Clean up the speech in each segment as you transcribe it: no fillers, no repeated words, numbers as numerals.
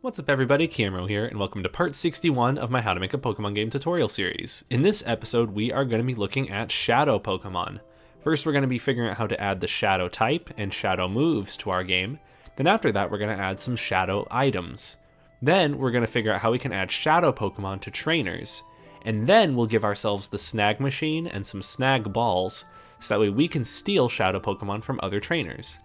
What's up everybody, Camero here, and welcome to part 61 of my How to Make a Pokemon Game tutorial series. In this episode, we are going to be looking at Shadow Pokemon. First, we're going to be figuring out how to add the Shadow type and Shadow moves to our game. Then after that, we're going to add some Shadow items. Then, we're going to figure out how we can add Shadow Pokemon to trainers. And then, we'll give ourselves the Snag machine and some Snag balls, so that way we can steal Shadow Pokemon from other trainers.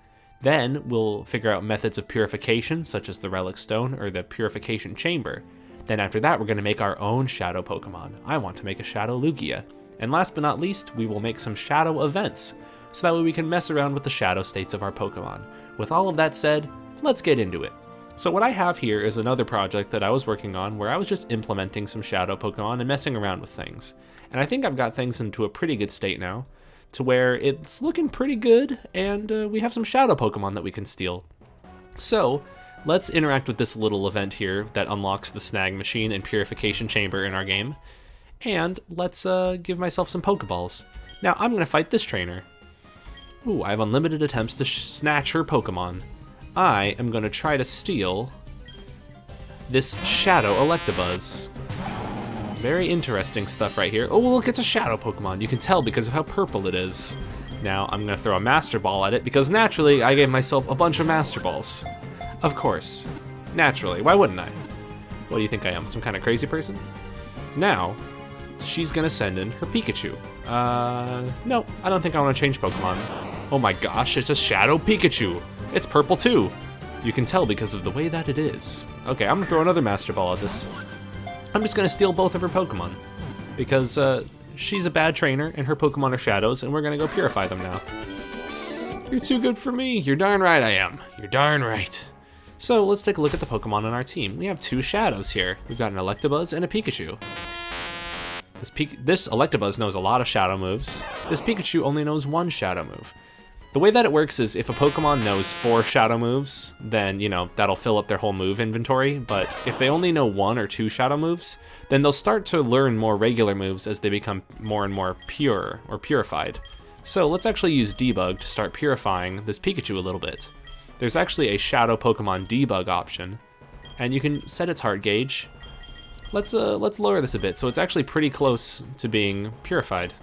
Then we'll figure out methods of purification, such as the Relic Stone or the Purification Chamber. Then after that, we're going to make our own Shadow Pokemon. I want to make a Shadow Lugia. And last but not least, we will make some Shadow events, so that way we can mess around with the Shadow states of our Pokemon. With all of that said, let's get into it. So what I have here is another project that I was working on where I was just implementing some Shadow Pokemon and messing around with things. And I think I've got things into a pretty good state now, to where it's looking pretty good, and we have some Shadow Pokemon that we can steal. So, let's interact with this little event here that unlocks the Snag machine and Purification Chamber in our game, and let's give myself some Pokeballs. Now, I'm going to fight this trainer. Ooh, I have unlimited attempts to snatch her Pokemon. I am going to try to steal this Shadow Electabuzz. Very interesting stuff right here. Oh, look, it's a Shadow Pokemon. You can tell because of how purple it is. Now, I'm going to throw a Master Ball at it because naturally, I gave myself a bunch of Master Balls. Of course. Naturally. Why wouldn't I? What do you think I am? Some kind of crazy person? Now, she's going to send in her Pikachu. No, I don't think I want to change Pokemon. Oh my gosh, it's a Shadow Pikachu. It's purple too. You can tell because of the way that it is. Okay, I'm going to throw another Master Ball at this. I'm just going to steal both of her Pokemon, because she's a bad trainer and her Pokemon are Shadows, and we're going to go purify them now. You're too good for me. You're darn right I am. You're darn right. So let's take a look at the Pokemon on our team. We have two Shadows here. We've got an Electabuzz and a Pikachu. This Electabuzz knows a lot of Shadow moves. This Pikachu only knows one Shadow move. The way that it works is if a Pokemon knows 4 Shadow moves, then, you know, that'll fill up their whole move inventory, but if they only know 1 or 2 Shadow moves, then they'll start to learn more regular moves as they become more and more pure, or purified. So let's actually use Debug to start purifying this Pikachu a little bit. There's actually a Shadow Pokemon Debug option, and you can set its heart gauge. Let's lower this a bit, so it's actually pretty close to being purified.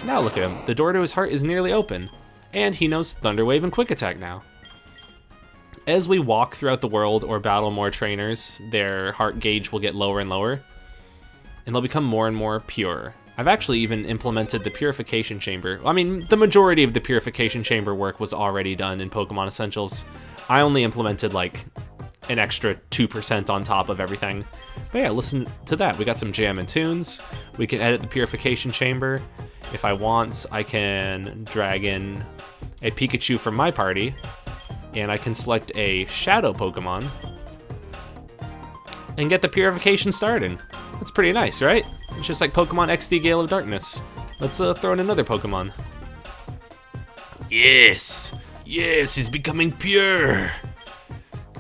Now look at him, the door to his heart is nearly open. And he knows Thunder Wave and Quick Attack now. As we walk throughout the world or battle more trainers, their heart gauge will get lower and lower, and they'll become more and more pure. I've actually even implemented the Purification Chamber. I mean, the majority of the Purification Chamber work was already done in Pokemon Essentials. I only implemented like an extra 2% on top of everything. But yeah, listen to that. We got some jam and tunes. We can edit the Purification Chamber. If I want, I can drag in a Pikachu from my party, and I can select a Shadow Pokemon and get the purification started. That's pretty nice, right? It's just like Pokemon XD Gale of Darkness. Let's throw in another Pokemon. Yes! Yes, he's becoming pure!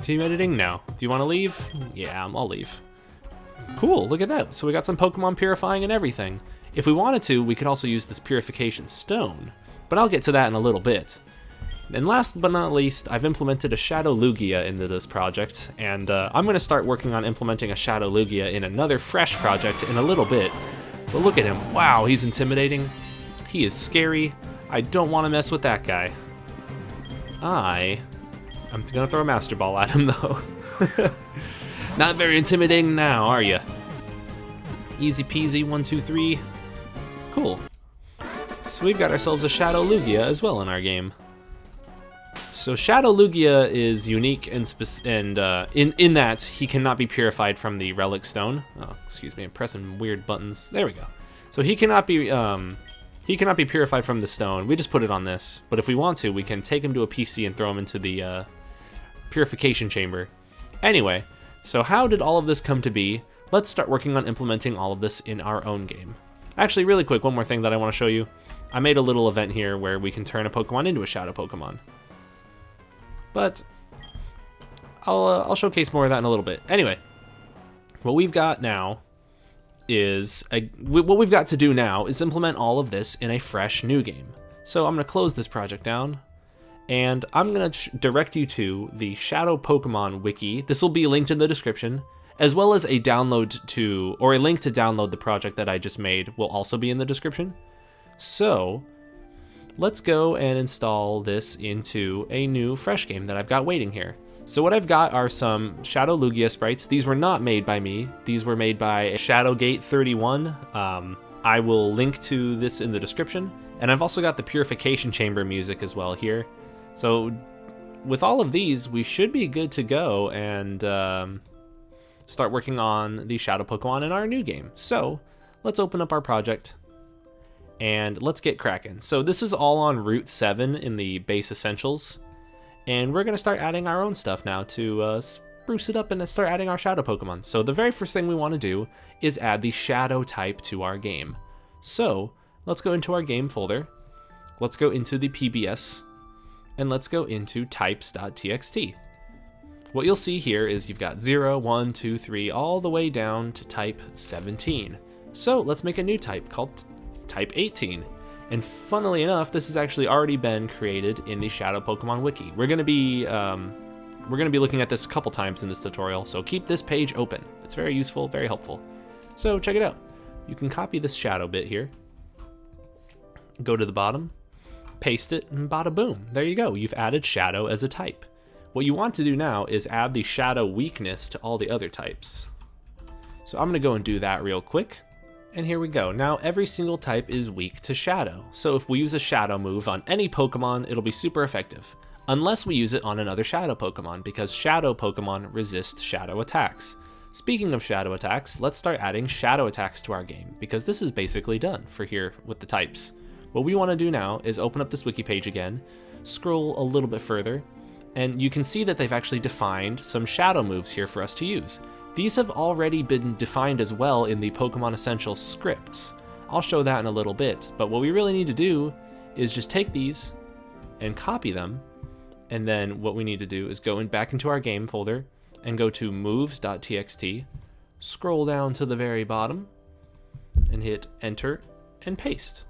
Team editing? No. Do you want to leave? Yeah, I'll leave. Cool, look at that. So we got some Pokemon purifying and everything. If we wanted to, we could also use this Purification Stone, but I'll get to that in a little bit. And last but not least, I've implemented a Shadow Lugia into this project, and I'm going to start working on implementing a Shadow Lugia in another fresh project in a little bit. But look at him. Wow, he's intimidating. He is scary. I don't want to mess with that guy. I'm going to throw a Master Ball at him, though. Not very intimidating now, are you? Easy peasy, 1, 2, 3. Cool. So we've got ourselves a Shadow Lugia as well in our game. So Shadow Lugia is unique and in that he cannot be purified from the Relic Stone. Oh, excuse me, I'm pressing weird buttons. There we go. So he cannot be purified from the stone. We just put it on this. But if we want to, we can take him to a PC and throw him into the Purification Chamber. Anyway, so how did all of this come to be? Let's start working on implementing all of this in our own game. Actually, really quick, one more thing that I want to show you. I made a little event here where we can turn a Pokemon into a Shadow Pokemon. But I'll showcase more of that in a little bit. Anyway, what we've got now is what we've got to do now is implement all of this in a fresh new game. So I'm going to close this project down, And I'm going to direct you to the Shadow Pokemon wiki. This will be linked in the description, as well as a download to, or a link to download the project that I just made will also be in the description. So let's go and install this into a new fresh game that I've got waiting here. So what I've got are some Shadow Lugia sprites. These were not made by me. These were made by Shadowgate 31. I will link to this in the description. And I've also got the Purification Chamber music as well here. So with all of these, we should be good to go and start working on the Shadow Pokemon in our new game. So let's open up our project and let's get cracking. So this is all on Route 7 in the base essentials. And we're going to start adding our own stuff now to spruce it up and start adding our Shadow Pokemon. So the very first thing we want to do is add the Shadow type to our game. So let's go into our game folder. Let's go into the PBS. And let's go into types.txt. What you'll see here is you've got 0, 1, 2, 3, all the way down to type 17. So let's make a new type called type 18. And funnily enough, this has actually already been created in the Shadow Pokemon wiki. We're gonna be looking at this a couple times in this tutorial, so keep this page open. It's very useful, very helpful. So check it out. You can copy this shadow bit here, go to the bottom, paste it, and bada boom. There you go. You've added shadow as a type. What you want to do now is add the shadow weakness to all the other types. So I'm gonna go and do that real quick. And here we go. Now every single type is weak to shadow. So if we use a shadow move on any Pokemon, it'll be super effective. Unless we use it on another shadow Pokemon, because shadow Pokemon resist shadow attacks. Speaking of shadow attacks, let's start adding shadow attacks to our game, because this is basically done for here with the types. What we want to do now is open up this wiki page again, scroll a little bit further, and you can see that they've actually defined some shadow moves here for us to use. These have already been defined as well in the Pokemon Essentials scripts. I'll show that in a little bit, but what we really need to do is just take these and copy them, and then what we need to do is go back into our game folder and go to moves.txt, scroll down to the very bottom, and hit enter and paste.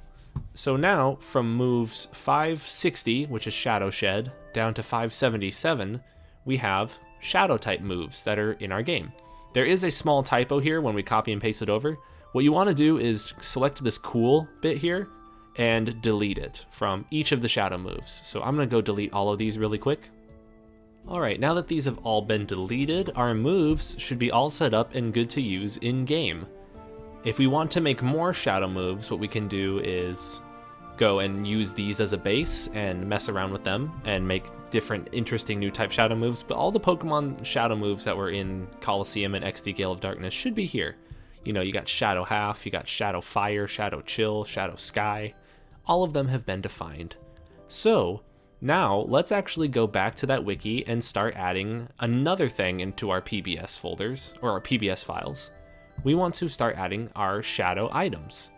So now from moves 560, which is Shadow Shed, down to 577, we have shadow type moves that are in our game. There is a small typo here when we copy and paste it over. What you want to do is select this cool bit here and delete it from each of the shadow moves. So I'm going to go delete all of these really quick. Alright, now that these have all been deleted, our moves should be all set up and good to use in game. If we want to make more shadow moves, what we can do is go and use these as a base and mess around with them and make different interesting new type shadow moves, but all the Pokemon shadow moves that were in Colosseum and XD Gale of Darkness should be here. You know, you got Shadow Half, you got Shadow Fire, Shadow Chill, Shadow Sky. All of them have been defined. So now let's actually go back to that wiki and start adding another thing into our PBS folders, or our PBS files. We want to start adding our shadow items.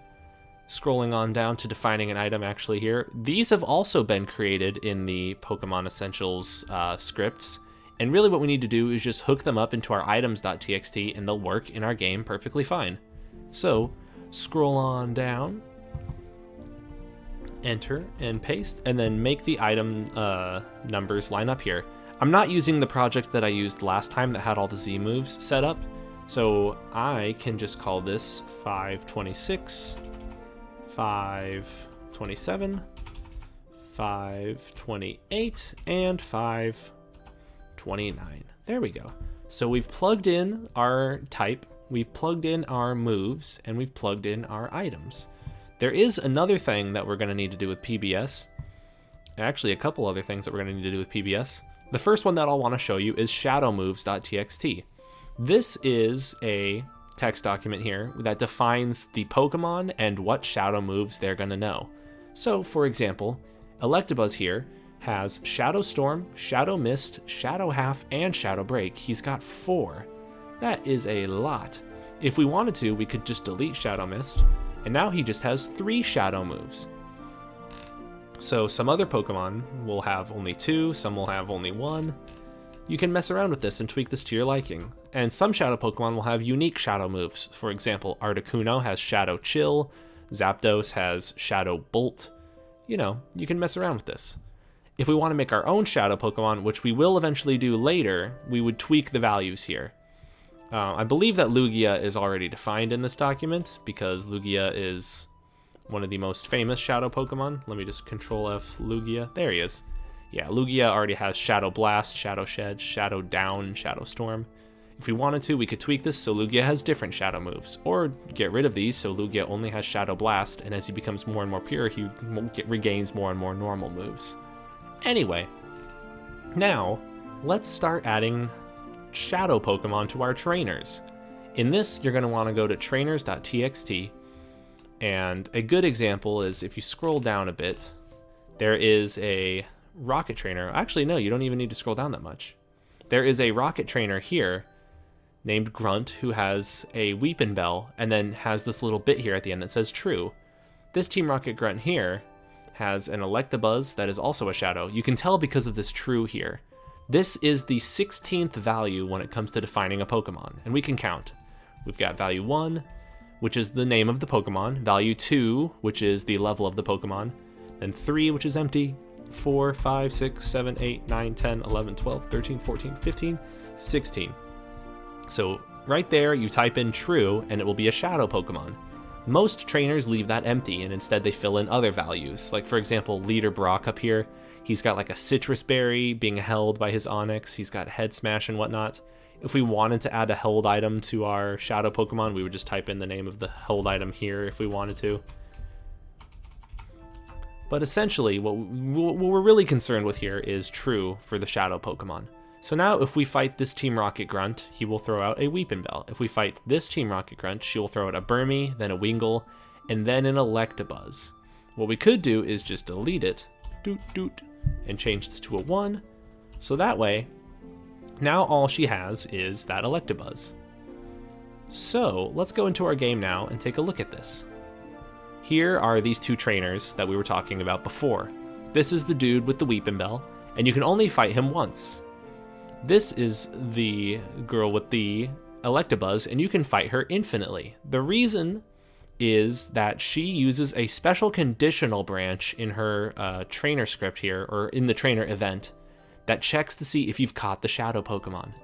Scrolling on down to defining an item actually here. These have also been created in the Pokemon Essentials scripts. And really what we need to do is just hook them up into our items.txt and they'll work in our game perfectly fine. So scroll on down, enter and paste, and then make the item numbers line up here. I'm not using the project that I used last time that had all the Z moves set up. So I can just call this 526, 527, 528, and 529. There we go. So we've plugged in our type, we've plugged in our moves, and we've plugged in our items. There is another thing that we're going to need to do with PBS. Actually, a couple other things that we're going to need to do with PBS. The first one that I'll want to show you is shadowmoves.txt. This is a text document here that defines the Pokemon and what shadow moves they're going to know. So, for example, Electabuzz here has Shadow Storm, Shadow Mist, Shadow Half, and Shadow Break. He's got 4. That is a lot. If we wanted to, we could just delete Shadow Mist, and now he just has 3 shadow moves. So some other Pokemon will have only 2, some will have only 1. You can mess around with this and tweak this to your liking. And some shadow Pokemon will have unique shadow moves. For example, Articuno has Shadow Chill, Zapdos has Shadow Bolt. You know, you can mess around with this. If we want to make our own shadow Pokemon, which we will eventually do later, we would tweak the values here. I believe that Lugia is already defined in this document because Lugia is one of the most famous shadow Pokemon. Let me just Control F Lugia. There he is. Yeah, Lugia already has Shadow Blast, Shadow Shed, Shadow Down, and Shadow Storm. If we wanted to, we could tweak this so Lugia has different shadow moves, or get rid of these so Lugia only has Shadow Blast, and as he becomes more and more pure, he regains more and more normal moves. Anyway, now let's start adding shadow Pokemon to our trainers. In this, you're going to want to go to trainers.txt, and a good example is if you scroll down a bit, there is a rocket trainer. Actually, no, you don't even need to scroll down that much. There is a rocket trainer here named Grunt who has a Weepin' Bell and then has this little bit here at the end that says true. This Team Rocket Grunt here has an Electabuzz that is also a shadow. You can tell because of this true here. This is the 16th value when it comes to defining a Pokemon, and we can count. We've got value 1, which is the name of the Pokemon, value 2, which is the level of the Pokemon, then 3, which is empty, 4, 5, 6, 7, 8, 9, 10, 11, 12, 13, 14, 15, 16. So right there, you type in true, and it will be a shadow Pokemon. Most trainers leave that empty, and instead they fill in other values. Like, for example, Leader Brock up here, he's got like a citrus berry being held by his Onix. He's got Head Smash and whatnot. If we wanted to add a held item to our shadow Pokemon, we would just type in the name of the held item here if we wanted to. But essentially, what we're really concerned with here is true for the shadow Pokemon. So now if we fight this Team Rocket Grunt, he will throw out a Weepin' Bell. If we fight this Team Rocket Grunt, she will throw out a Burmy, then a Wingull, and then an Electabuzz. What we could do is just delete it, and change this to a 1. So that way, now all she has is that Electabuzz. So let's go into our game now and take a look at this. Here are these two trainers that we were talking about before. This is the dude with the Weepin' Bell, and you can only fight him once. This is the girl with the Electabuzz, and you can fight her infinitely. The reason is that she uses a special conditional branch in her trainer script here, or in the trainer event, that checks to see if you've caught the shadow Pokemon.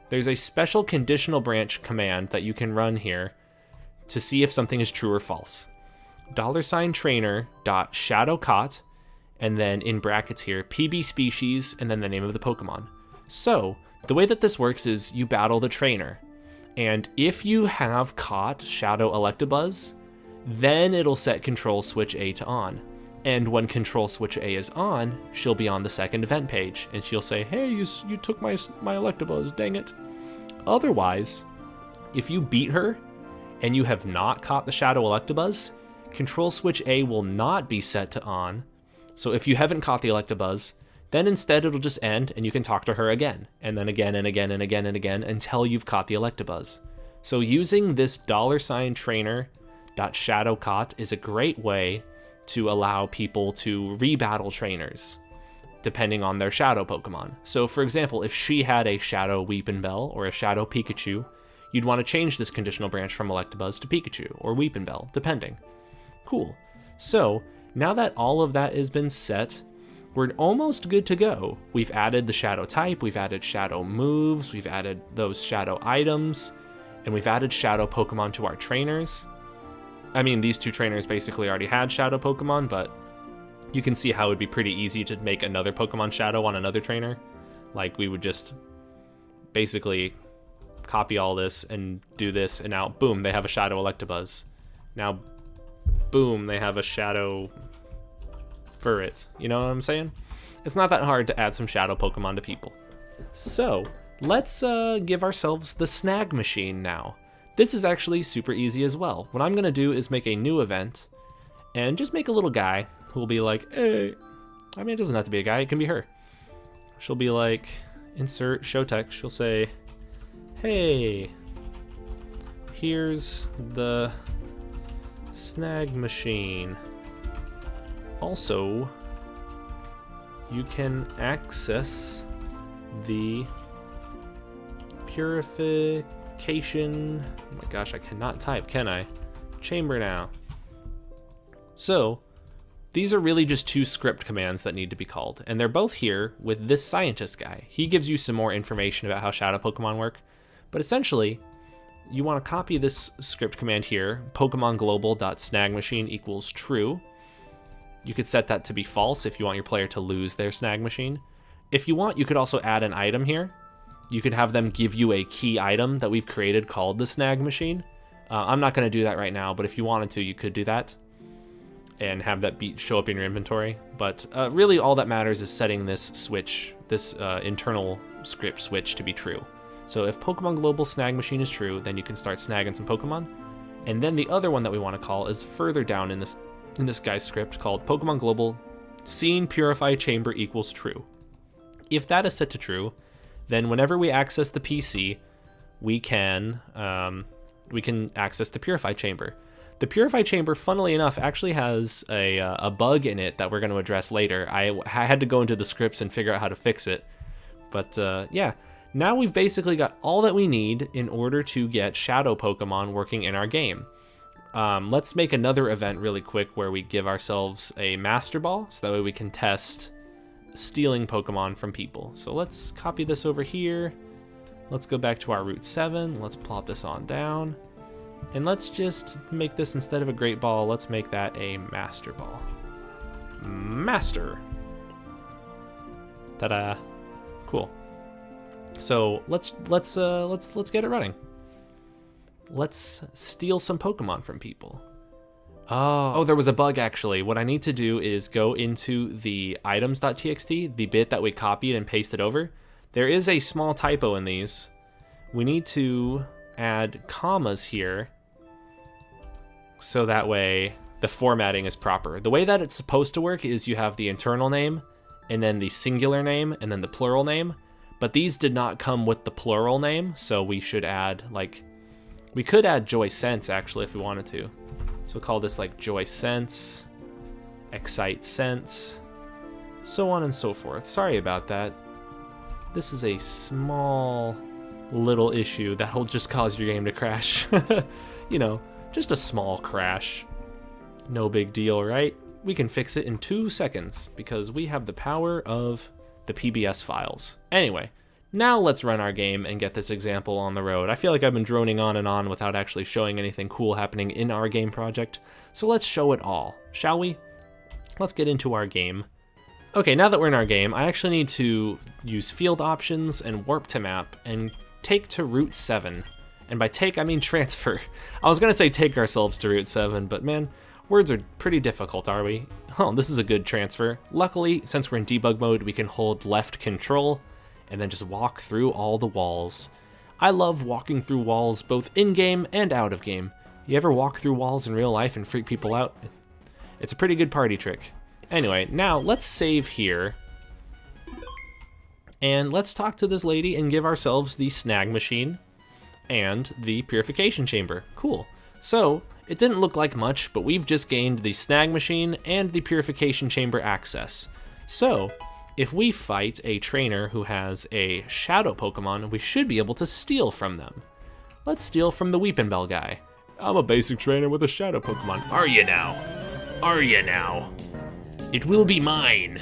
There's a special conditional branch command that you can run here to see if something is true or false. $trainer.shadowcaught, and then in brackets here, PB species, and then the name of the Pokemon. So, the way that this works is you battle the trainer, and if you have caught Shadow Electabuzz, then it'll set Control Switch A to on. And when Control Switch A is on, she'll be on the second event page, and she'll say, hey, you took my Electabuzz, dang it. Otherwise, if you beat her, and you have not caught the Shadow Electabuzz, Control Switch A will not be set to on. So if you haven't caught the Electabuzz, then instead it'll just end and you can talk to her again, and then again and again and again and again until you've caught the Electabuzz. So using this $trainer.shadowcaught is a great way to allow people to rebattle trainers, depending on their shadow Pokemon. So for example, if she had a Shadow Weepin' Bell or a Shadow Pikachu, you'd want to change this conditional branch from Electabuzz to Pikachu or Weepin' Bell, depending. Cool. So now that all of that has been set, we're almost good to go. We've added the shadow type, we've added shadow moves, we've added those shadow items, and we've added shadow Pokemon to our trainers. I mean, these two trainers basically already had shadow Pokemon, but you can see how it would be pretty easy to make another Pokemon shadow on another trainer. Like, we would just basically copy all this and do this, and now, boom, they have a shadow Electabuzz. Now, boom, they have a shadow Furret. You know what I'm saying? It's not that hard to add some shadow Pokemon to people. So, let's give ourselves the Snag machine now. This is actually super easy as well. What I'm going to do is make a new event, and just make a little guy who will be like, hey. I mean, it doesn't have to be a guy, it can be her. She'll be like, insert show text. She'll say, hey, here's the Snag machine. Also, you can access the purification. Oh my gosh, I cannot type, can I? Chamber now. So, these are really just two script commands that need to be called, and they're both here with this scientist guy. He gives you some more information about how shadow Pokemon work, but essentially, you want to copy this script command here, Pokemon global.snagmachine equals true. You could set that to be false if you want your player to lose their snag machine. If you want, you could also add an item here. You could have them give you a key item that we've created called the snag machine. I'm not going to do that right now, but if you wanted to, you could do that and have that show up in your inventory. But really all that matters is setting this switch, this internal script switch, to be true. So if Pokemon Global Snag Machine is true, then you can start snagging some Pokemon. And then the other one that we want to call is further down in this guy's script, called Pokemon Global Scene Purify Chamber equals true. If that is set to true, then whenever we access the PC, we can access the Purify Chamber. The Purify Chamber, funnily enough, actually has a bug in it that we're going to address later. I had to go into the scripts and figure out how to fix it. But yeah, now we've basically got all that we need in order to get Shadow Pokemon working in our game. Let's make another event really quick where we give ourselves a Master Ball, so that way we can test stealing Pokemon from people. So let's copy this over here. Let's go back to our Route 7. Let's plop this on down. And let's just make this, instead of a Great Ball, let's make that a Master Ball. Master. Ta-da. Cool. So let's get it running. Let's steal some Pokemon from people. Oh, there was a bug actually. What I need to do is go into the items.txt, the bit that we copied and pasted over. There is a small typo in these. We need to add commas here so that way the formatting is proper. The way that it's supposed to work is you have the internal name and then the singular name and then the plural name, but these did not come with the plural name, so we should add, like, we could add Joy Sense actually if we wanted to. So call this like Joy Sense, Excite Sense, so on and so forth. Sorry about that. This is a small little issue that'll just cause your game to crash. You know, just a small crash. No big deal, right? We can fix it in 2 seconds because we have the power of the PBS files. Anyway, now let's run our game and get this example on the road. I feel like I've been droning on and on without actually showing anything cool happening in our game project. So let's show it all, shall we? Let's get into our game. Okay, now that we're in our game, I actually need to use field options and warp to map and take to Route 7. And by take, I mean transfer. I was gonna say take ourselves to Route 7, but man, words are pretty difficult, are we? Oh, this is a good transfer. Luckily, since we're in debug mode, we can hold left control and then just walk through all the walls. I love walking through walls both in-game and out of game. You ever walk through walls in real life and freak people out? It's a pretty good party trick. Anyway, now let's save here. And let's talk to this lady and give ourselves the snag machine and the purification chamber. Cool. So, it didn't look like much, but we've just gained the snag machine and the purification chamber access. So, if we fight a trainer who has a shadow Pokemon, we should be able to steal from them. Let's steal from the Weepinbell guy. I'm a basic trainer with a shadow Pokemon. Are you now? Are you now? It will be mine.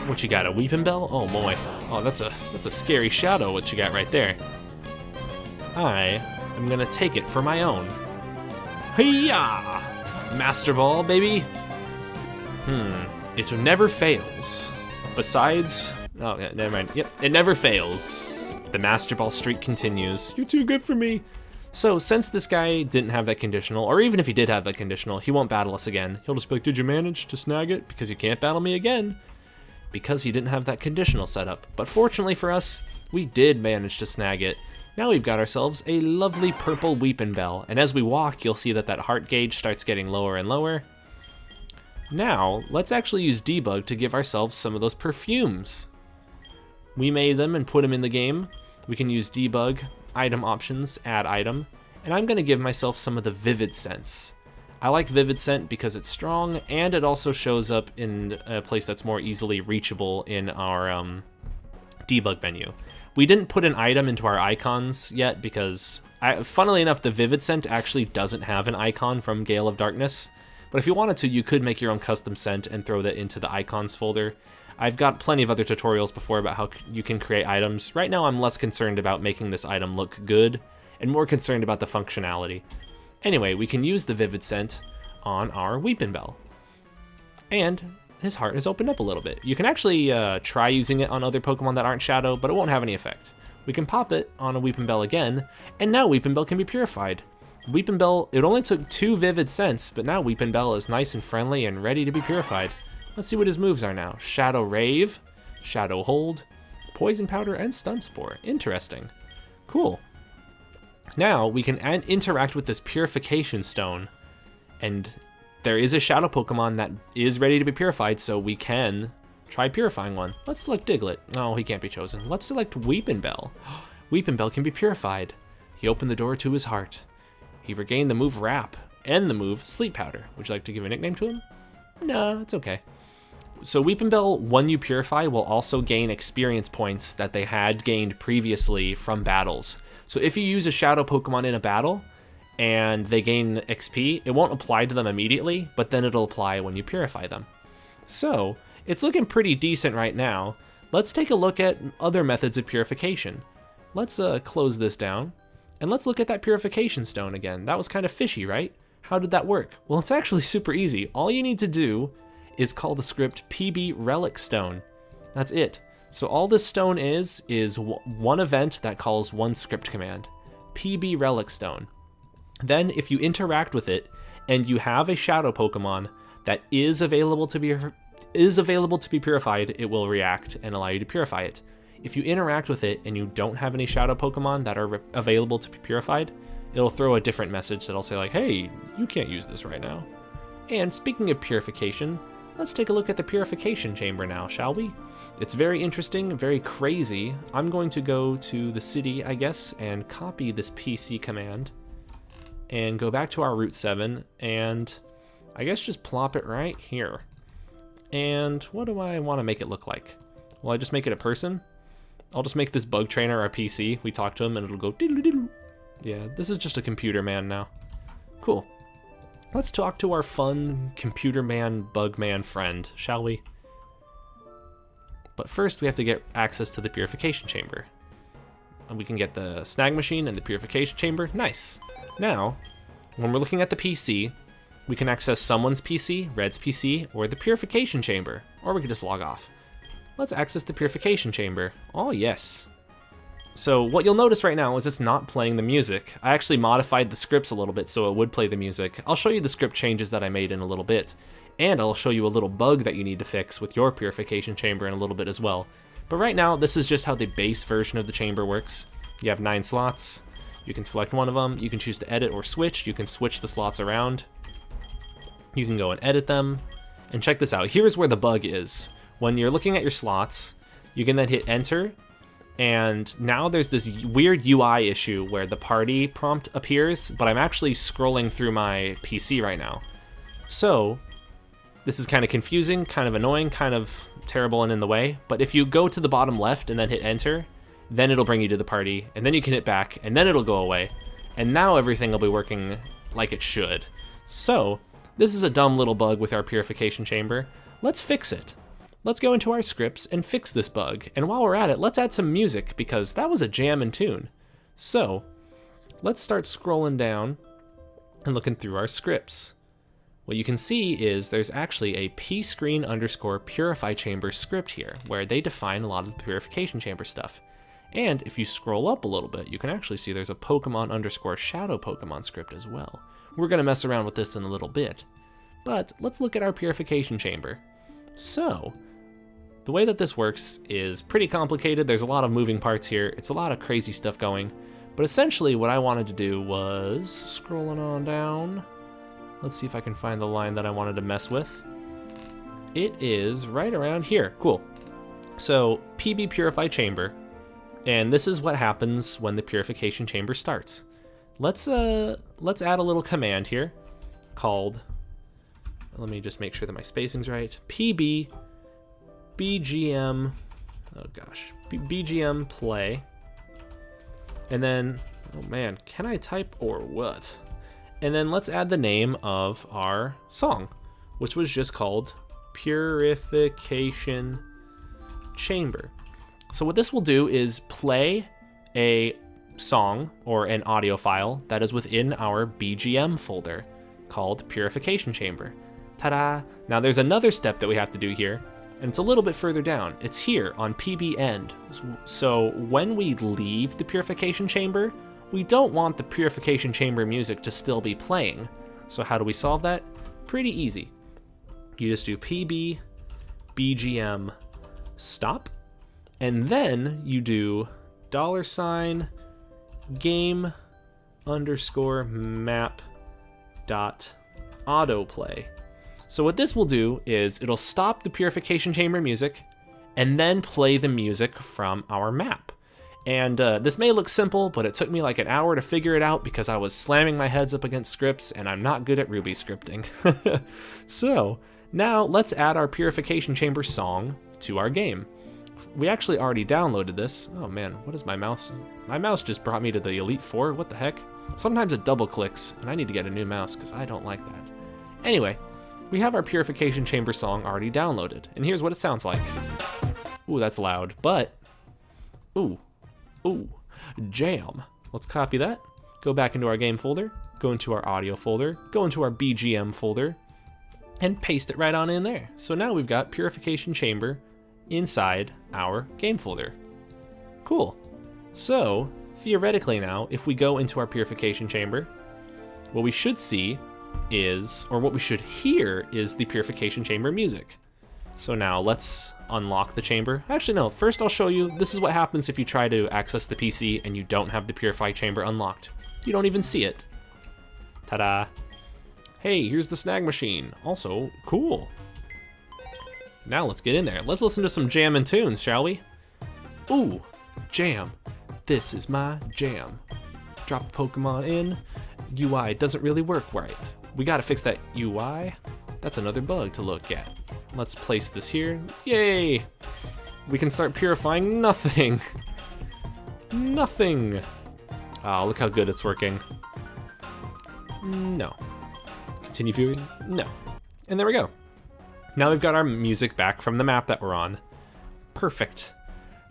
What you got, a Weepinbell? Oh boy. Oh, that's a scary shadow what you got right there. I am gonna take it for my own. Hiya! Master Ball, baby. It never fails. Besides, oh yeah, never mind. Yep, it never fails. The Master Ball streak continues. You're too good for me. So since this guy didn't have that conditional, or even if he did have that conditional, he won't battle us again. He'll just be like, did you manage to snag it? Because you can't battle me again. Because he didn't have that conditional set up. But fortunately for us, we did manage to snag it. Now we've got ourselves a lovely purple Weepinbell, and as we walk, you'll see that that heart gauge starts getting lower and lower. Now, let's actually use debug to give ourselves some of those perfumes. We made them and put them in the game. We can use debug, item options, add item, and I'm gonna give myself some of the Vivid Scents. I like Vivid Scent because it's strong, and it also shows up in a place that's more easily reachable in our debug menu. We didn't put an item into our icons yet because, funnily enough, the Vivid Scent actually doesn't have an icon from Gale of Darkness, But if you wanted to, you could make your own custom scent and throw that into the icons folder. I've got plenty of other tutorials before about how you can create items. Right now I'm less concerned about making this item look good and more concerned about the functionality. Anyway, we can use the vivid scent on our Weepin' Bell. And his heart has opened up a little bit. You can actually try using it on other Pokemon that aren't Shadow, but it won't have any effect. We can pop it on a Weepin' Bell again, and now Weepin' Bell can be purified. Weepin' Bell, it only took 2 vivid scents, but now Weepin' Bell is nice and friendly and ready to be purified. Let's see what his moves are now. Shadow Rave, Shadow Hold, Poison Powder, and Stun Spore. Interesting. Cool. Now we can interact with this Purification Stone, and there is a Shadow Pokemon that is ready to be purified, so we can try purifying one. Let's select Diglett. No, he can't be chosen. Let's select Weepin' Bell. Weepin' Bell can be purified. He opened the door to his heart. He regained the move Wrap and the move Sleep Powder. Would you like to give a nickname to him? No, it's okay. So Weepin' Bell, when you purify, will also gain experience points that they had gained previously from battles. So if you use a Shadow Pokemon in a battle and they gain XP, it won't apply to them immediately, but then it'll apply when you purify them. So it's looking pretty decent right now. Let's take a look at other methods of purification. Let's close this down, and let's look at that Purification Stone again. That was kind of fishy, right? How did that work? Well, it's actually super easy. All you need to do is call the script PB Relic Stone. That's it. So all this stone is one event that calls one script command, PB Relic Stone. Then if you interact with it and you have a Shadow Pokemon that is available to be purified, it will react and allow you to purify it. If you interact with it and you don't have any Shadow Pokemon that are available to be purified, it'll throw a different message that'll say like, hey, you can't use this right now. And speaking of purification, let's take a look at the Purification Chamber now, shall we? It's very interesting, very crazy. I'm going to go to the city, I guess, and copy this PC command and go back to our Route 7 and I guess just plop it right here. And what do I want to make it look like? Will I just make it a person? I'll just make this bug trainer our PC. We talk to him and it'll go diddle-diddle. Yeah, this is just a computer man now. Cool. Let's talk to our fun computer man, bug man friend, shall we? But first we have to get access to the Purification Chamber. And we can get the Snag Machine and the Purification Chamber. Nice. Now, when we're looking at the PC, we can access someone's PC, Red's PC, or the Purification Chamber, or we can just log off. Let's access the Purification Chamber. Oh yes. So what you'll notice right now is it's not playing the music. I actually modified the scripts a little bit so it would play the music. I'll show you the script changes that I made in a little bit, and I'll show you a little bug that you need to fix with your Purification Chamber in a little bit as well. But right now, this is just how the base version of the chamber works. You have 9 slots. You can select one of them. You can choose to edit or switch. You can switch the slots around. You can go and edit them. And check this out. Here's where the bug is. When you're looking at your slots, you can then hit enter. And now there's this weird UI issue where the party prompt appears, but I'm actually scrolling through my PC right now. So this is kind of confusing, kind of annoying, kind of terrible and in the way. But if you go to the bottom left and then hit enter, then it'll bring you to the party, and then you can hit back, and then it'll go away. And now everything will be working like it should. So this is a dumb little bug with our Purification Chamber. Let's fix it. Let's go into our scripts and fix this bug. And while we're at it, let's add some music because that was a jam and tune. So let's start scrolling down and looking through our scripts. What you can see is there's actually a pscreen_purify chamber script here where they define a lot of the Purification Chamber stuff. And if you scroll up a little bit, you can actually see there's a Pokemon_Shadow Pokemon script as well. We're going to mess around with this in a little bit. But let's look at our Purification Chamber. So the way that this works is pretty complicated. There's a lot of moving parts here. It's a lot of crazy stuff going. But essentially what I wanted to do was scrolling on down. Let's see if I can find the line that I wanted to mess with. It is right around here. Cool. So PB Purify Chamber. And this is what happens when the Purification Chamber starts. Let's add a little command here called, let me just make sure that my spacing's right. PB BGM, oh gosh, BGM play. And then, oh man, can I type or what? And then let's add the name of our song, which was just called Purification Chamber. So what this will do is play a song or an audio file that is within our BGM folder called Purification Chamber. Ta-da! Now there's another step that we have to do here, and it's a little bit further down. It's here on PB end. So when we leave the Purification Chamber, we don't want the Purification Chamber music to still be playing. So how do we solve that? Pretty easy. You just do PB BGM stop, and then you do $game underscore map dot autoplay. So what this will do is it'll stop the Purification Chamber music and then play the music from our map. And this may look simple, but it took me like an hour to figure it out because I was slamming my heads up against scripts and I'm not good at Ruby scripting. So now let's add our Purification Chamber song to our game. We actually already downloaded this. Oh man, what is my mouse? My mouse just brought me to the Elite 4, what the heck? Sometimes it double clicks and I need to get a new mouse because I don't like that. Anyway, we have our Purification Chamber song already downloaded, and here's what it sounds like. Ooh, that's loud, but, ooh, jam. Let's copy that, go back into our game folder, go into our audio folder, go into our BGM folder, and paste it right on in there. So now we've got Purification Chamber inside our game folder. Cool. So, theoretically now, if we go into our Purification Chamber, what we should see is, or what we should hear is the Purification Chamber music. So now let's unlock the chamber. Actually, no, first I'll show you, this is what happens if you try to access the PC and you don't have the Purify Chamber unlocked. You don't even see it. Ta-da. Hey, here's the Snag machine. Also, cool. Now let's get in there. Let's listen to some jam and tunes, shall we? Ooh, jam. This is my jam. Drop a Pokemon in. UI doesn't really work right. We gotta fix that UI. That's another bug to look at. Let's place this here. Yay! We can start purifying nothing. Nothing. Oh, look how good it's working. No. Continue viewing? No. And there we go. Now we've got our music back from the map that we're on. Perfect.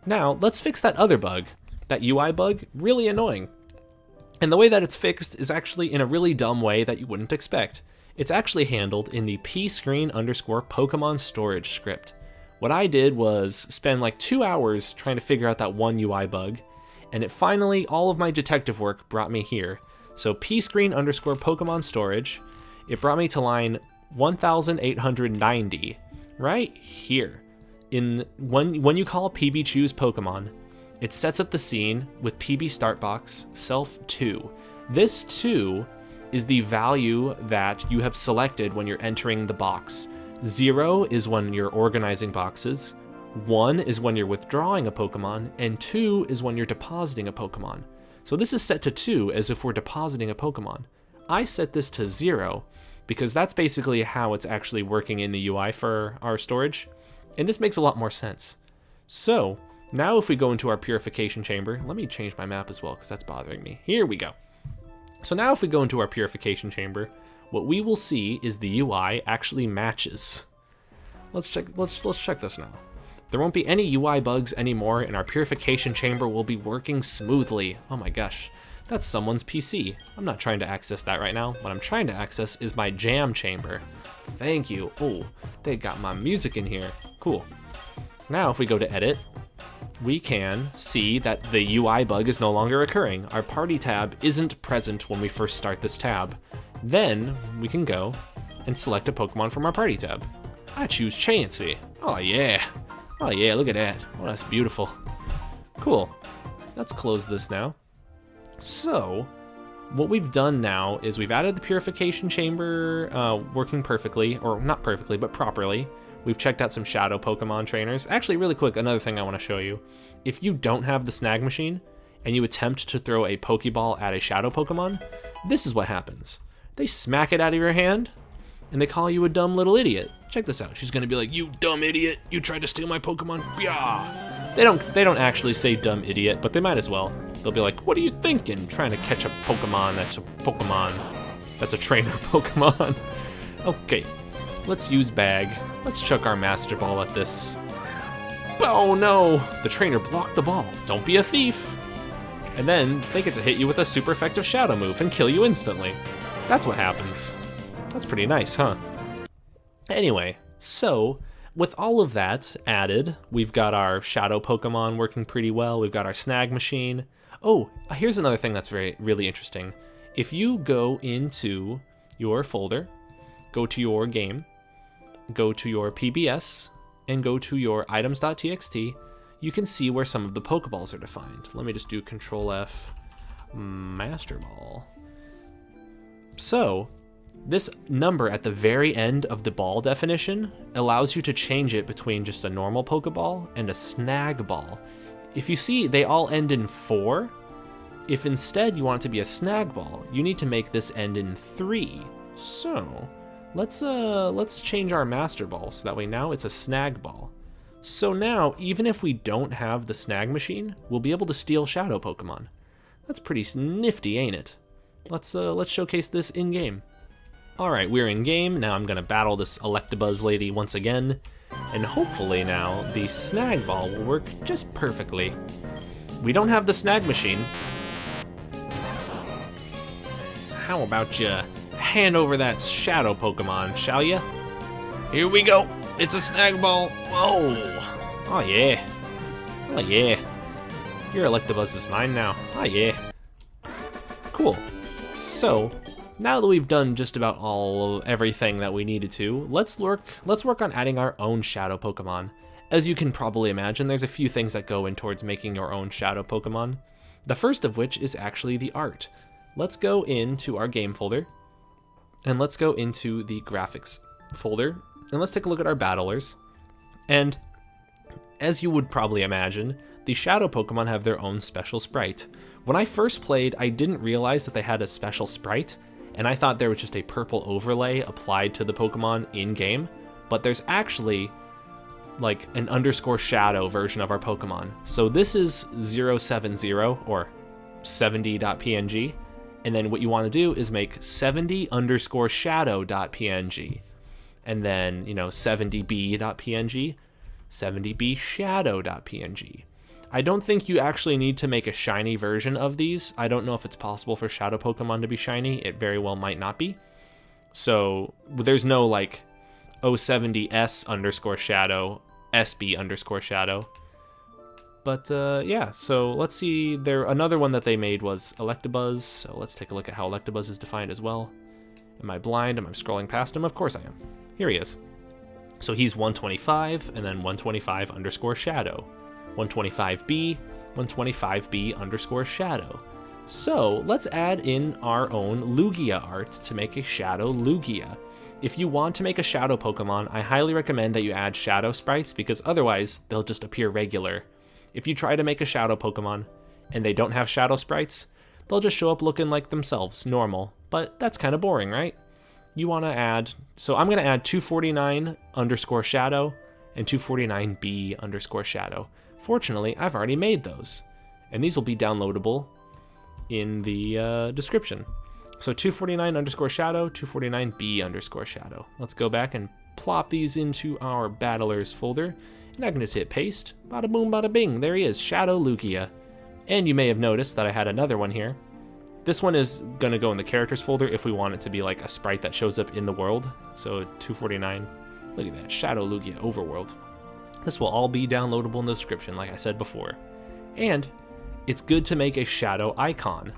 Now, let's fix that other bug. That UI bug, really annoying. And the way that it's fixed is actually in a really dumb way that you wouldn't expect. It's actually handled in the pscreen underscore Pokemon storage script. What I did was spend like 2 hours trying to figure out that one UI bug, and it finally, all of my detective work brought me here. So pscreen underscore Pokemon storage, it brought me to line 1890, right here. When you call PB choose Pokemon, it sets up the scene with PB start box self 2. This 2 is the value that you have selected when you're entering the box. 0 is when you're organizing boxes, 1 is when you're withdrawing a Pokemon, and 2 is when you're depositing a Pokemon. So this is set to 2 as if we're depositing a Pokemon. I set this to 0 because that's basically how it's actually working in the UI for our storage, and this makes a lot more sense. So now if we go into our Purification Chamber, let me change my map as well because that's bothering me. Here we go. So now if we go into our Purification Chamber, what we will see is the UI actually matches. Let's check this now. There won't be any UI bugs anymore and our Purification Chamber will be working smoothly. Oh my gosh, that's someone's PC. I'm not trying to access that right now. What I'm trying to access is my jam chamber. Thank you. Oh, they got my music in here. Cool. Now if we go to edit, we can see that the UI bug is no longer occurring. Our party tab isn't present when we first start this tab. Then we can go and select a Pokemon from our party tab. I choose Chansey. Oh yeah. Oh yeah, look at that. Oh, that's beautiful. Cool. Let's close this now. So, what we've done now is we've added the Purification Chamber working perfectly, or not perfectly, but properly. We've checked out some Shadow Pokemon trainers. Actually, really quick, another thing I want to show you. If you don't have the Snag machine, and you attempt to throw a Pokeball at a Shadow Pokemon, this is what happens. They smack it out of your hand, and they call you a dumb little idiot. Check this out. She's gonna be like, "You dumb idiot! You tried to steal my Pokemon!" Yeah. They don't actually say dumb idiot, but they might as well. They'll be like, "What are you thinking? Trying to catch a Pokemon that's a Pokemon." That's a trainer Pokemon. Okay, let's use Bag. Let's chuck our Master Ball at this. Oh no! The trainer blocked the ball. Don't be a thief! And then they get to hit you with a super effective Shadow move and kill you instantly. That's what happens. That's pretty nice, huh? Anyway, so with all of that added, we've got our Shadow Pokemon working pretty well. We've got our Snag machine. Oh, here's another thing that's really interesting. If you go into your folder, go to your game, go to your PBS, and go to your items.txt, you can see where some of the Pokeballs are defined. Let me just do Control F, Master Ball. So, this number at the very end of the ball definition allows you to change it between just a normal Pokeball and a Snag Ball. If you see, they all end in 4. If instead you want it to be a Snag Ball, you need to make this end in 3. So, let's change our Master Ball so that way now it's a Snag Ball. So now, even if we don't have the Snag machine, we'll be able to steal Shadow Pokemon. That's pretty nifty, ain't it? Let's showcase this in-game. Alright, we're in-game. Now I'm gonna battle this Electabuzz lady once again. And hopefully now, the Snag Ball will work just perfectly. We don't have the Snag machine. How about you hand over that Shadow Pokemon, shall ya? Here we go. It's a Snag Ball. Whoa. Oh yeah. Oh yeah. Your Electabuzz is mine now. Oh yeah. Cool. So, now that we've done just about everything that we needed to, let's work on adding our own Shadow Pokemon. As you can probably imagine, there's a few things that go in towards making your own Shadow Pokemon. The first of which is actually the art. Let's go into our game folder, and let's go into the graphics folder, and let's take a look at our battlers. And as you would probably imagine, the Shadow Pokemon have their own special sprite. When I first played, I didn't realize that they had a special sprite, and I thought there was just a purple overlay applied to the Pokemon in-game, but there's actually like an _shadow version of our Pokemon. So this is 070 or 70.png, and then what you want to do is make 70_shadow.png, and then 70b.png, 70b_shadow.png. I don't think you actually need to make a shiny version of these. I don't know if it's possible for Shadow Pokemon to be shiny. It very well might not be. So there's no like 070s_shadow, sb_shadow. But yeah, so let's see. Another one that they made was Electabuzz. So let's take a look at how Electabuzz is defined as well. Am I blind? Am I scrolling past him? Of course I am. Here he is. So he's 125 and then 125_shadow. 125b, 125b_shadow. So let's add in our own Lugia art to make a Shadow Lugia. If you want to make a Shadow Pokemon, I highly recommend that you add Shadow sprites because otherwise they'll just appear regular. If you try to make a Shadow Pokemon and they don't have Shadow sprites, they'll just show up looking like themselves, normal. But that's kind of boring, right? You want to so I'm going to add 249_shadow and 249b_shadow. Fortunately, I've already made those, and these will be downloadable in the description. So 249_shadow, 249b_shadow. Let's go back and plop these into our battlers folder, and I can just hit paste. Bada boom, bada bing. There he is, Shadow Lugia. And you may have noticed that I had another one here. This one is going to go in the characters folder if we want it to be like a sprite that shows up in the world. So 249. Look at that, Shadow Lugia Overworld. This will all be downloadable in the description, like I said before. And it's good to make a shadow icon.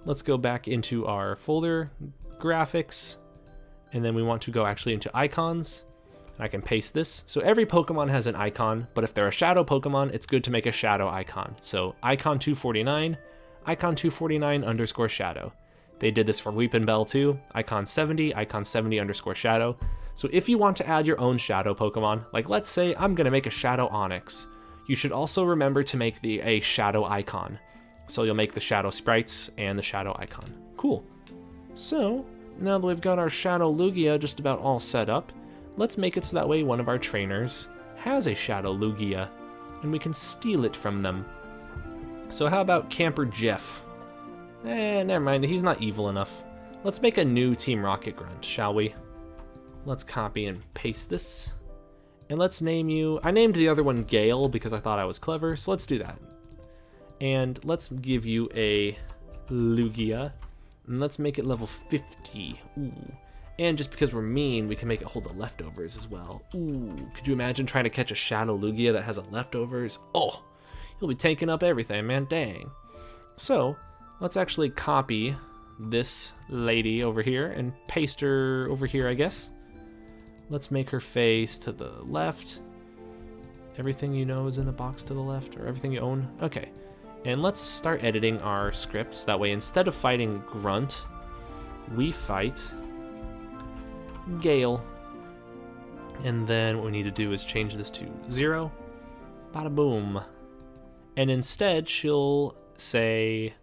Let's go back into our folder, graphics, and then we want to go actually into icons. And I can paste this. So every Pokemon has an icon, but if they're a shadow Pokemon, it's good to make a shadow icon. So icon 249, icon 249_shadow. They did this for Weepinbell too, icon 70, icon 70_shadow. So if you want to add your own Shadow Pokemon, like let's say I'm going to make a Shadow Onix, you should also remember to make a Shadow icon. So you'll make the Shadow sprites and the Shadow icon. Cool. So now that we've got our Shadow Lugia just about all set up, let's make it so that way one of our trainers has a Shadow Lugia, and we can steal it from them. So how about Camper Jeff? Never mind, he's not evil enough. Let's make a new Team Rocket grunt, shall we? Let's copy and paste this. And let's name you... I named the other one Gale because I thought I was clever, so let's do that. And let's give you a Lugia. And let's make it level 50. Ooh. And just because we're mean, we can make it hold the leftovers as well. Ooh, could you imagine trying to catch a Shadow Lugia that has a leftovers? Oh, he'll be taking up everything, man, dang. So, let's actually copy this lady over here and paste her over here, I guess. Let's make her face to the left. Everything you know is in a box to the left, or everything you own? Okay. And let's start editing our scripts. That way, instead of fighting Grunt, we fight Gale. And then what we need to do is change this to 0. Bada boom. And instead, she'll say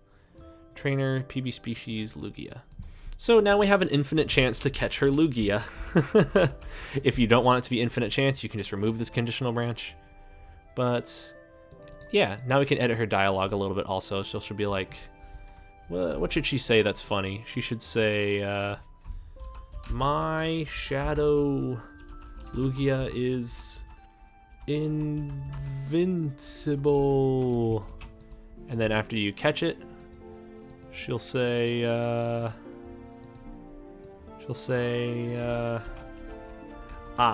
Trainer PB Species Lugia. So now we have an infinite chance to catch her Lugia. If you don't want it to be infinite chance, you can just remove this conditional branch. But yeah, now we can edit her dialogue a little bit also. So she'll be like, what should she say that's funny? She should say, my Shadow Lugia is invincible. And then after you catch it, she'll say, ah,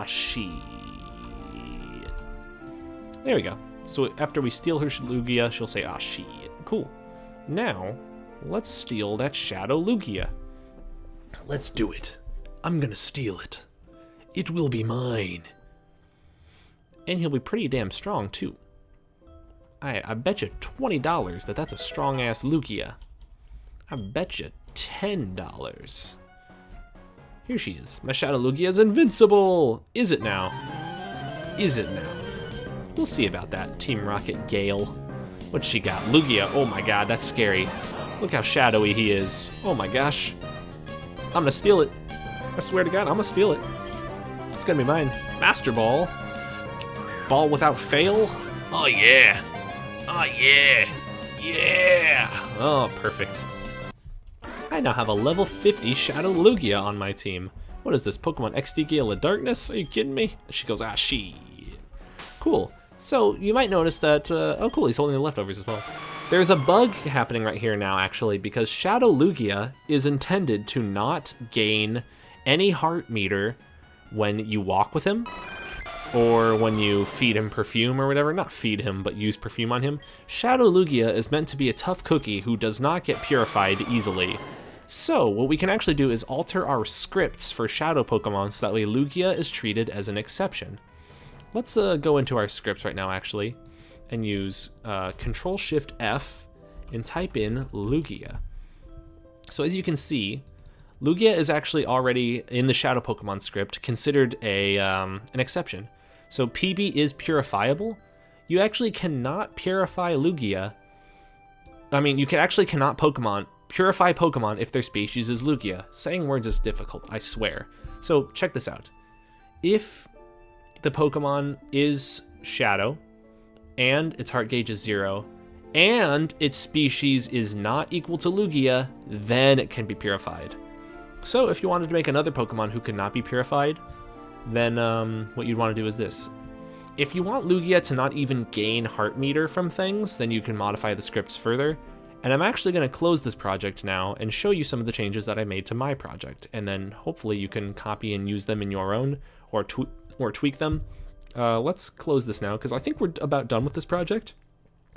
shit. There we go. So after we steal her Lugia, she'll say, ah, shit. Cool. Now, let's steal that Shadow Lugia. Let's do it. I'm gonna steal it. It will be mine. And he'll be pretty damn strong, too. I bet you $20 that that's a strong-ass Lugia. I bet you $10. Here she is. My Shadow Lugia is invincible! Is it now? Is it now? We'll see about that, Team Rocket Gale. What's she got? Lugia. Oh my god, that's scary. Look how shadowy he is. Oh my gosh. I'm gonna steal it. I swear to god, I'm gonna steal it. It's gonna be mine. Master Ball. Ball without fail? Oh yeah. Oh yeah. Yeah. Oh, perfect. I now have a level 50 Shadow Lugia on my team. What is this, Pokemon XD Gale of Darkness? Are you kidding me? She goes, ah, shit. Cool. So, you might notice that, oh cool, he's holding the leftovers as well. There's a bug happening right here now, actually, because Shadow Lugia is intended to not gain any heart meter when you walk with him, or when you feed him perfume or whatever. Not feed him, but use perfume on him. Shadow Lugia is meant to be a tough cookie who does not get purified easily. So, what we can actually do is alter our scripts for Shadow Pokemon so that way Lugia is treated as an exception. Let's go into our scripts right now, actually, and use Control-Shift-F and type in Lugia. So as you can see, Lugia is actually already, in the Shadow Pokemon script, considered an exception. So PB is purifiable. You actually cannot purify Lugia. I mean, you cannot purify Pokemon if their species is Lugia. Saying words is difficult, I swear. So check this out. If the Pokemon is Shadow, and its heart gauge is 0, and its species is not equal to Lugia, then it can be purified. So if you wanted to make another Pokemon who could not be purified, then what you'd want to do is this. If you want Lugia to not even gain heart meter from things, then you can modify the scripts further. And I'm actually going to close this project now and show you some of the changes that I made to my project. And then hopefully you can copy and use them in your own, or tweak them. Let's close this now, because I think we're about done with this project.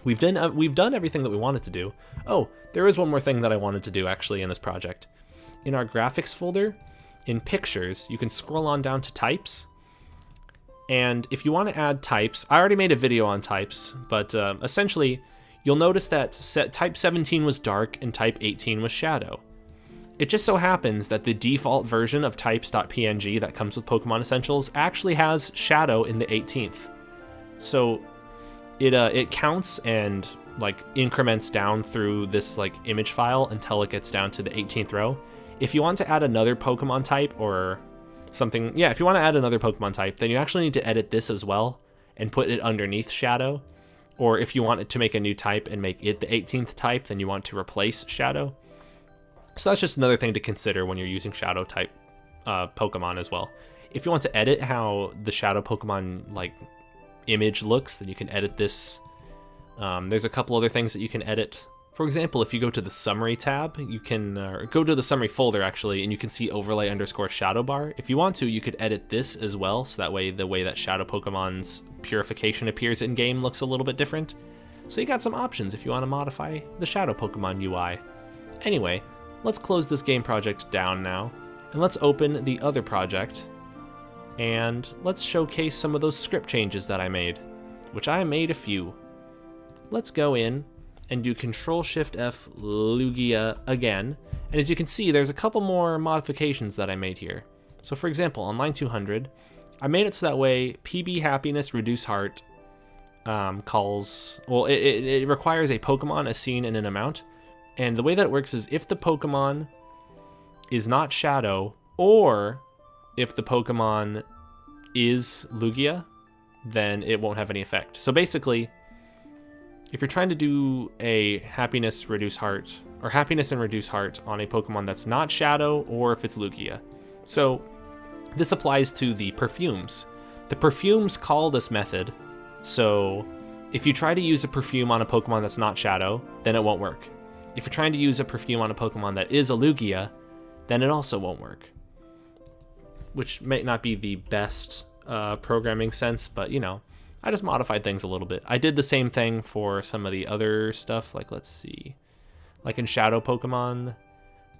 We've done everything that we wanted to do. Oh, there is one more thing that I wanted to do actually in this project. In our graphics folder, in pictures, you can scroll on down to types. And if you want to add types, I already made a video on types, but essentially, you'll notice that type 17 was dark and type 18 was shadow. It just so happens that the default version of types.png that comes with Pokemon Essentials actually has shadow in the 18th. So it counts and like increments down through this like image file until it gets down to the 18th row. If you want to add another Pokemon type or something, yeah, if you want to add another Pokemon type, then you actually need to edit this as well and put it underneath shadow. Or if you want it to make a new type and make it the 18th type, then you want to replace shadow. So that's just another thing to consider when you're using shadow type Pokemon as well. If you want to edit how the shadow Pokemon like image looks, then you can edit this. There's a couple other things that you can edit. For example, if you go to the summary tab, you can go to the summary folder actually, and you can see overlay underscore shadow bar. If you want to, you could edit this as well, so that way the way that shadow Pokemon's purification appears in game looks a little bit different. So you got some options if you want to modify the shadow Pokemon UI. Anyway, let's close this game project down now, and let's open the other project, and let's showcase some of those script changes that I made, which I made a few. Let's go in and do Control-Shift-F Lugia again, and as you can see, there's a couple more modifications that I made here. So for example, on line 200, I made it so that way PB Happiness Reduce Heart it requires a Pokemon, a scene, and an amount. And the way that it works is if the Pokemon is not Shadow, or if the Pokemon is Lugia, then it won't have any effect. So basically, if you're trying to do a Happiness Reduce Heart, or Happiness and Reduce Heart on a Pokemon that's not Shadow, or if it's Lugia. So this applies to the perfumes. The perfumes call this method, so if you try to use a perfume on a Pokemon that's not Shadow, then it won't work. If you're trying to use a perfume on a Pokemon that is a Lugia, then it also won't work. Which may not be the best programming sense, but you know, I just modified things a little bit. I did the same thing for some of the other stuff, like let's see, like in Shadow Pokemon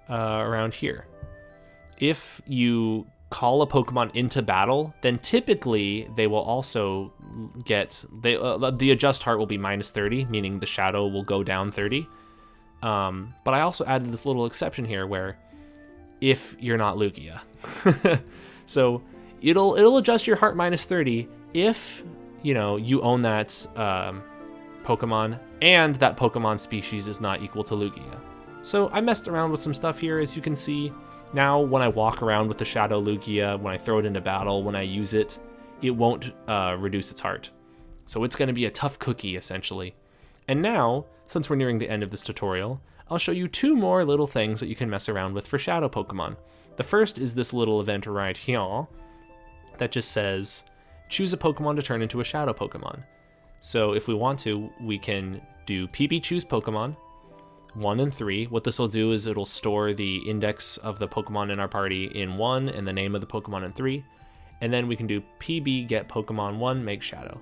around here. If you call a Pokemon into battle, then typically they will also get, the adjust heart will be -30, meaning the Shadow will go down 30. But I also added this little exception here where if you're not Lugia. So it'll adjust your heart -30 if, you know, you own that Pokemon and that Pokemon species is not equal to Lugia. So I messed around with some stuff here, as you can see. Now when I walk around with the Shadow Lugia, when I throw it into battle, when I use it, it won't reduce its heart. So it's going to be a tough cookie, essentially. And now, since we're nearing the end of this tutorial, I'll show you two more little things that you can mess around with for Shadow Pokemon. The first is this little event right here that just says, choose a Pokemon to turn into a Shadow Pokemon. So if we want to, we can do PB Choose Pokemon, 1 and 3. What this will do is it'll store the index of the Pokemon in our party in 1 and the name of the Pokemon in 3. And then we can do PB Get Pokemon 1 Make Shadow.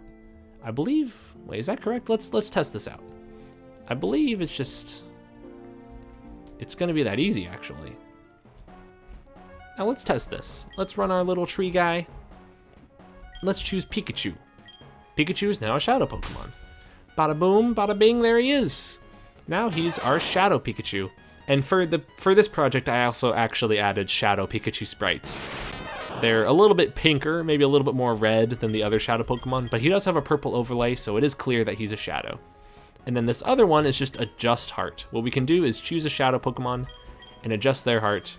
I believe, wait, is that correct? Let's test this out. I believe it's gonna be that easy, actually. Now let's test this. Let's run our little tree guy. Let's choose Pikachu. Pikachu is now a Shadow Pokemon. Bada boom, bada bing, there he is. Now he's our Shadow Pikachu. And for this project, I also actually added Shadow Pikachu sprites. They're a little bit pinker, maybe a little bit more red than the other Shadow Pokemon, but he does have a purple overlay, so it is clear that he's a Shadow. And then this other one is just Adjust Heart. What we can do is choose a Shadow Pokemon and adjust their heart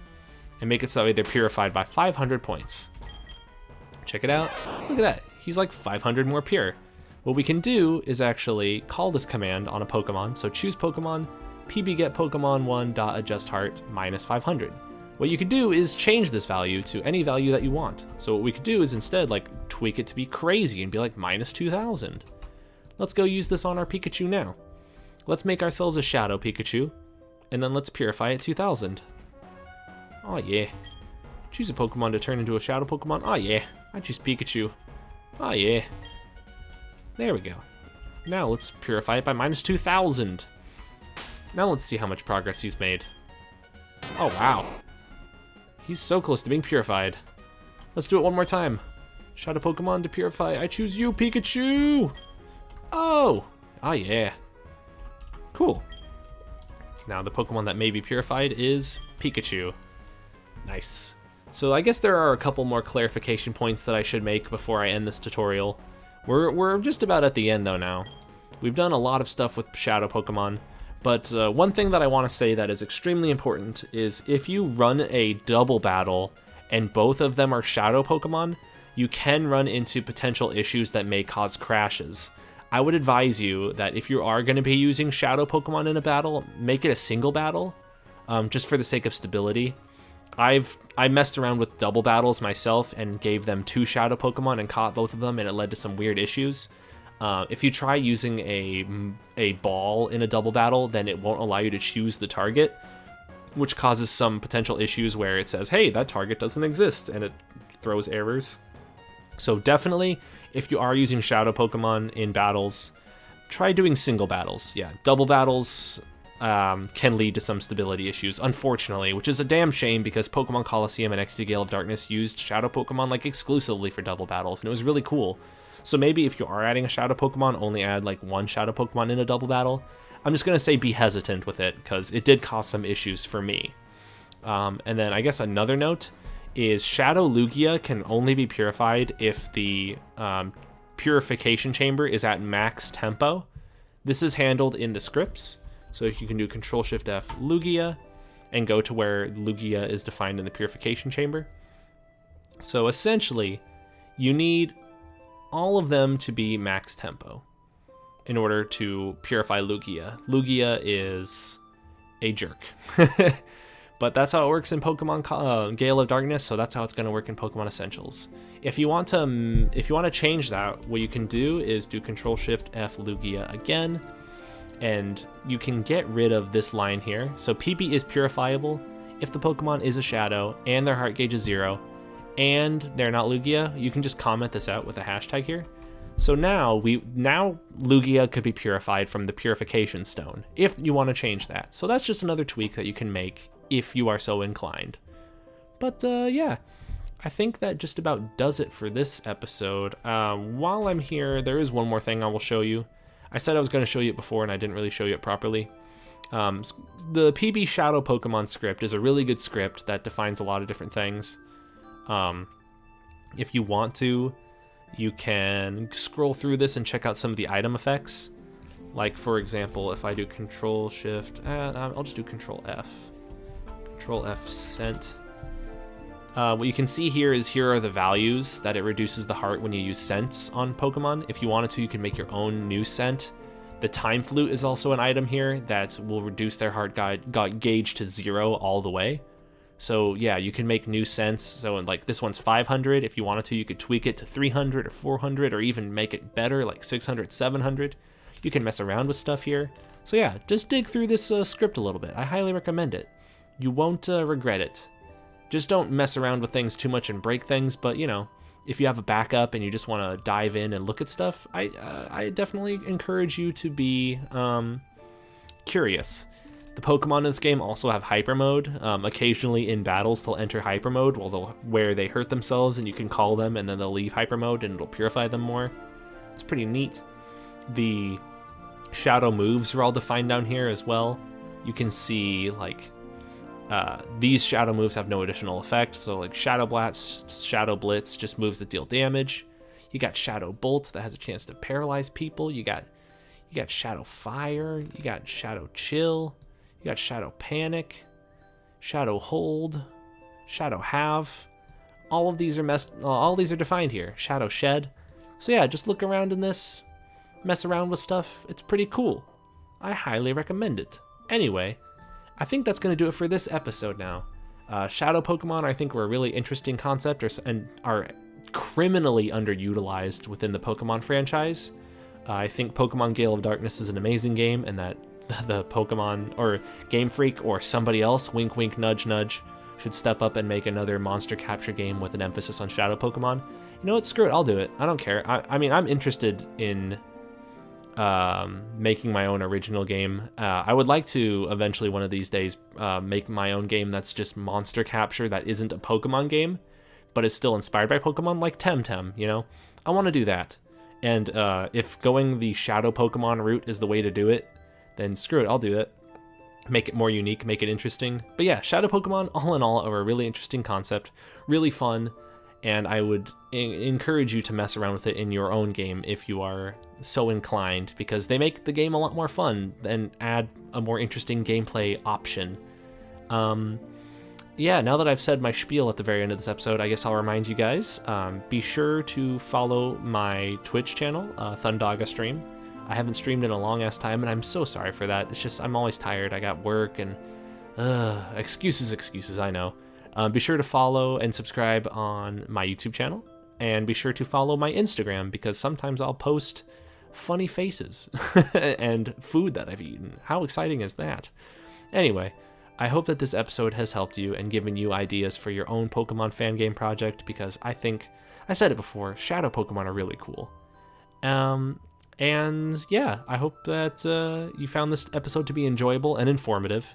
and make it so that way they're purified by 500 points. Check it out. Look at that. He's like 500 more pure. What we can do is actually call this command on a Pokemon. So choose Pokemon, PB Get Pokemon 1 adjust heart -500. What you could do is change this value to any value that you want. So what we could do is instead like tweak it to be crazy and be like -2000. Let's go use this on our Pikachu now. Let's make ourselves a Shadow Pikachu, and then let's purify at 2000. Oh yeah. Choose a Pokemon to turn into a Shadow Pokemon. Oh yeah. I choose Pikachu. Oh yeah. There we go. Now let's purify it by -2000. Now let's see how much progress he's made. Oh wow. He's so close to being purified. Let's do it one more time. Shadow Pokemon to purify. I choose you, Pikachu! Oh! Oh yeah. Cool. Now the Pokemon that may be purified is Pikachu. Nice. So I guess there are a couple more clarification points that I should make before I end this tutorial. We're just about at the end though now. We've done a lot of stuff with Shadow Pokemon, but one thing that I want to say that is extremely important is if you run a double battle and both of them are Shadow Pokemon, you can run into potential issues that may cause crashes. I would advise you that if you are going to be using Shadow Pokemon in a battle, make it a single battle. just for the sake of stability. I messed around with double battles myself and gave them 2 shadow Pokemon and caught both of them, and it led to some weird issues. If you try using a ball in a double battle, then it won't allow you to choose the target, which causes some potential issues where it says, hey, that target doesn't exist, and it throws errors. So definitely, if you are using shadow Pokemon in battles, try doing single battles. Yeah, double battles can lead to some stability issues, unfortunately, which is a damn shame because Pokemon Colosseum and XD Gale of Darkness used shadow Pokemon like exclusively for double battles, and it was really cool. So maybe if you are adding a shadow Pokemon, only add like 1 shadow Pokemon in a double battle. I'm just going to say be hesitant with it because it did cause some issues for me. And then I guess another note is Shadow Lugia can only be purified if the purification chamber is at max tempo. This is handled in the scripts. So you can do Control-Shift-F Lugia and go to where Lugia is defined in the purification chamber. So essentially, you need all of them to be max tempo in order to purify Lugia. Lugia is a jerk. But that's how it works in Pokemon Gale of Darkness, so that's how it's going to work in Pokemon Essentials. If you want to change that, what you can do is do Control-Shift-F Lugia again, and you can get rid of this line here. So PB is purifiable if the Pokemon is a shadow and their heart gauge is 0 and they're not Lugia. You can just comment this out with a hashtag here. So now Lugia could be purified from the purification stone if you want to change that. So that's just another tweak that you can make if you are so inclined. But yeah, I think that just about does it for this episode. While I'm here, there is one more thing I will show you. I said I was going to show you it before, and I didn't really show you it properly. The PB Shadow Pokemon script is a really good script that defines a lot of different things. If you want to, you can scroll through this and check out some of the item effects. Like, for example, if I do Control-Shift, I'll just do Control-F. Control-F Scent. What you can see here are the values that it reduces the heart when you use scents on Pokemon. If you wanted to, you can make your own new scent. The Time Flute is also an item here that will reduce their heart gauge to 0 all the way. So yeah, you can make new scents. So like this one's 500. If you wanted to, you could tweak it to 300 or 400 or even make it better, like 600, 700. You can mess around with stuff here. So yeah, just dig through this script a little bit. I highly recommend it. You won't regret it. Just don't mess around with things too much and break things, but you know, if you have a backup and you just want to dive in and look at stuff, I definitely encourage you to be curious. The Pokemon in this game also have Hyper Mode. Occasionally in battles, they'll enter Hyper Mode where they hurt themselves, and you can call them, and then they'll leave Hyper Mode, and it'll purify them more. It's pretty neat. The shadow moves are all defined down here as well. You can see like these shadow moves have no additional effect, so like Shadow Blitz just moves that deal damage. You got Shadow Bolt that has a chance to paralyze people. You got Shadow Fire. You got Shadow Chill. You got Shadow Panic, Shadow Hold, Shadow Have. All of these are defined here. Shadow Shed. So yeah, just look around in this, mess around with stuff. It's pretty cool. I highly recommend it. Anyway, I think that's going to do it for this episode now. Shadow Pokemon, I think, were a really interesting concept and are criminally underutilized within the Pokemon franchise. I think Pokemon Gale of Darkness is an amazing game, and that the Pokemon or Game Freak or somebody else, wink wink nudge nudge, should step up and make another monster capture game with an emphasis on Shadow Pokemon. You know what? Screw it. I'll do it. I don't care. I mean, I'm interested in making my own original game. I would like to eventually one of these days make my own game that's just monster capture that isn't a Pokemon game, but is still inspired by Pokemon, like Temtem, you know? I want to do that. And if going the Shadow Pokemon route is the way to do it, then screw it, I'll do it. Make it more unique, make it interesting. But yeah, Shadow Pokemon, all in all, are a really interesting concept, really fun, and I would encourage you to mess around with it in your own game if you are so inclined, because they make the game a lot more fun and add a more interesting gameplay option. Yeah, now that I've said my spiel at the very end of this episode, I guess I'll remind you guys, be sure to follow my Twitch channel, Thundaga Stream. I haven't streamed in a long ass time, and I'm so sorry for that. It's just I'm always tired. I got work and Excuses, I know. Be sure to follow and subscribe on my YouTube channel, and be sure to follow my Instagram, because sometimes I'll post funny faces and food that I've eaten. How exciting is that? Anyway, I hope that this episode has helped you and given you ideas for your own Pokemon fan game project, because I think, I said it before, Shadow Pokemon are really cool. And yeah, I hope that you found this episode to be enjoyable and informative.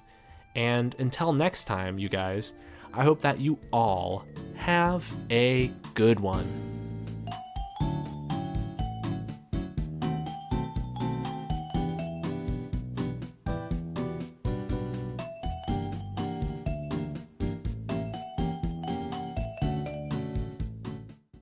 And until next time, you guys, I hope that you all have a good one.